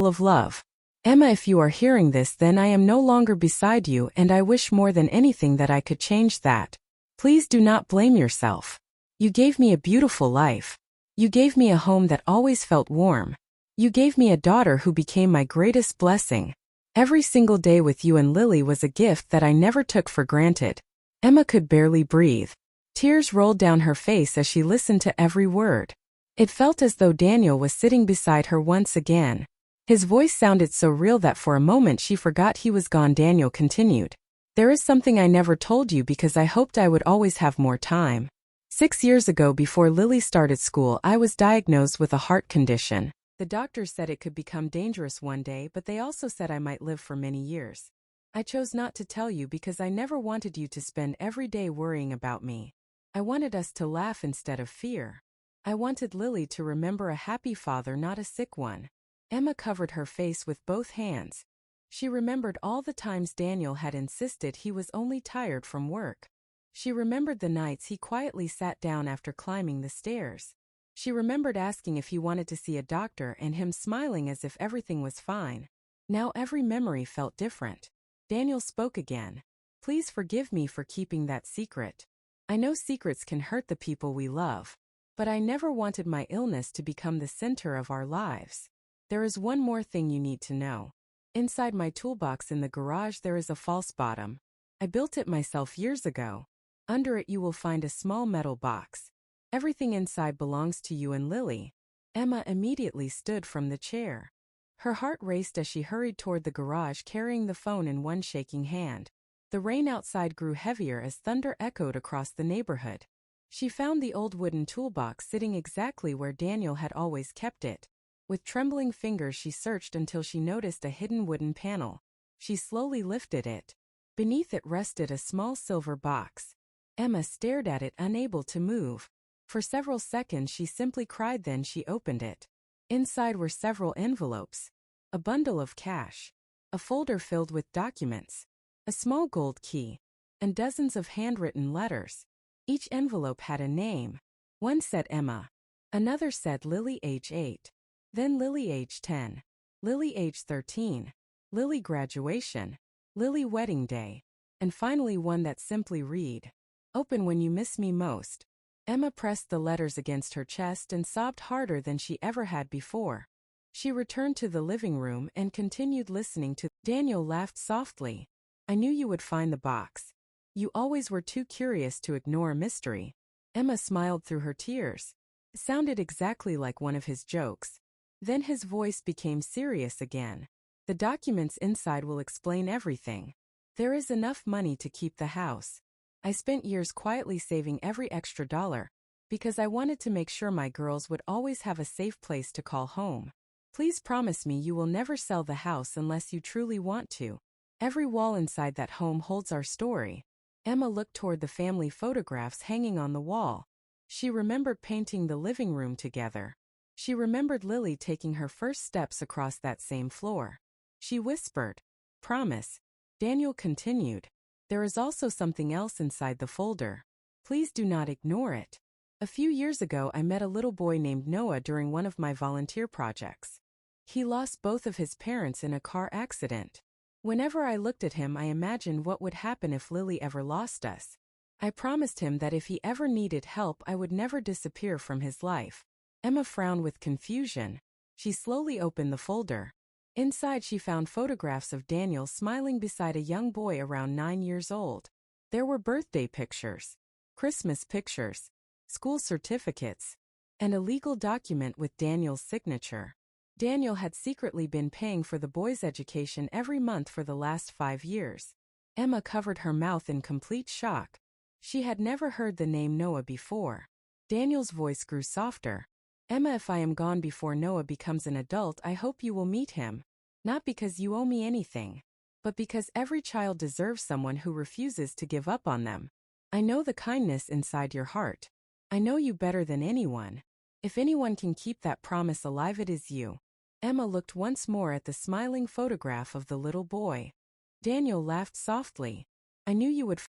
of love. Emma, if you are hearing this, then I am no longer beside you, and I wish more than anything that I could change that. Please do not blame yourself. You gave me a beautiful life. You gave me a home that always felt warm. You gave me a daughter who became my greatest blessing. Every single day with you and Lily was a gift that I never took for granted. Emma could barely breathe. Tears rolled down her face as she listened to every word. It felt as though Daniel was sitting beside her once again. His voice sounded so real that for a moment she forgot he was gone. Daniel continued. There is something I never told you because I hoped I would always have more time. 6 years ago, before Lily started school, I was diagnosed with a heart condition. The doctors said it could become dangerous one day, but they also said I might live for many years. I chose not to tell you because I never wanted you to spend every day worrying about me. I wanted us to laugh instead of fear. I wanted Lily to remember a happy father, not a sick one. Emma covered her face with both hands. She remembered all the times Daniel had insisted he was only tired from work. She remembered the nights he quietly sat down after climbing the stairs. She remembered asking if he wanted to see a doctor and him smiling as if everything was fine. Now every memory felt different. Daniel spoke again. Please forgive me for keeping that secret. I know secrets can hurt the people we love, but I never wanted my illness to become the center of our lives. There is one more thing you need to know. Inside my toolbox in the garage there is a false bottom. I built it myself years ago. Under it you will find a small metal box. Everything inside belongs to you and Lily. Emma immediately stood from the chair. Her heart raced as she hurried toward the garage carrying the phone in one shaking hand. The rain outside grew heavier as thunder echoed across the neighborhood. She found the old wooden toolbox sitting exactly where Daniel had always kept it. With trembling fingers she searched until she noticed a hidden wooden panel. She slowly lifted it. Beneath it rested a small silver box. Emma stared at it, unable to move. For several seconds she simply cried, then she opened it. Inside were several envelopes, a bundle of cash, a folder filled with documents, a small gold key, and dozens of handwritten letters. Each envelope had a name. One said Emma. Another said Lily age 8. Then Lily age 10. Lily age 13. Lily graduation. Lily wedding day. And finally one that simply read, Open when you miss me most. Emma pressed the letters against her chest and sobbed harder than she ever had before. She returned to the living room and continued listening to Daniel laughed softly. I knew you would find the box. You always were too curious to ignore a mystery. Emma smiled through her tears. It sounded exactly like one of his jokes. Then his voice became serious again. The documents inside will explain everything. There is enough money to keep the house. I spent years quietly saving every extra dollar, because I wanted to make sure my girls would always have a safe place to call home. Please promise me you will never sell the house unless you truly want to. Every wall inside that home holds our story. Emma looked toward the family photographs hanging on the wall. She remembered painting the living room together. She remembered Lily taking her first steps across that same floor. She whispered, Promise. Daniel continued. There is also something else inside the folder. Please do not ignore it. A few years ago I met a little boy named Noah during one of my volunteer projects. He lost both of his parents in a car accident. Whenever I looked at him I imagined what would happen if Lily ever lost us. I promised him that if he ever needed help I would never disappear from his life. Emma frowned with confusion. She slowly opened the folder. Inside she found photographs of Daniel smiling beside a young boy around 9 years old. There were birthday pictures, Christmas pictures, school certificates, and a legal document with Daniel's signature. Daniel had secretly been paying for the boy's education every month for the last 5 years. Emma covered her mouth in complete shock. She had never heard the name Noah before. Daniel's voice grew softer. Emma, if I am gone before Noah becomes an adult, I hope you will meet him. Not because you owe me anything, but because every child deserves someone who refuses to give up on them. I know the kindness inside your heart. I know you better than anyone. If anyone can keep that promise alive, it is you. Emma looked once more at the smiling photograph of the little boy. Daniel laughed softly. I knew you would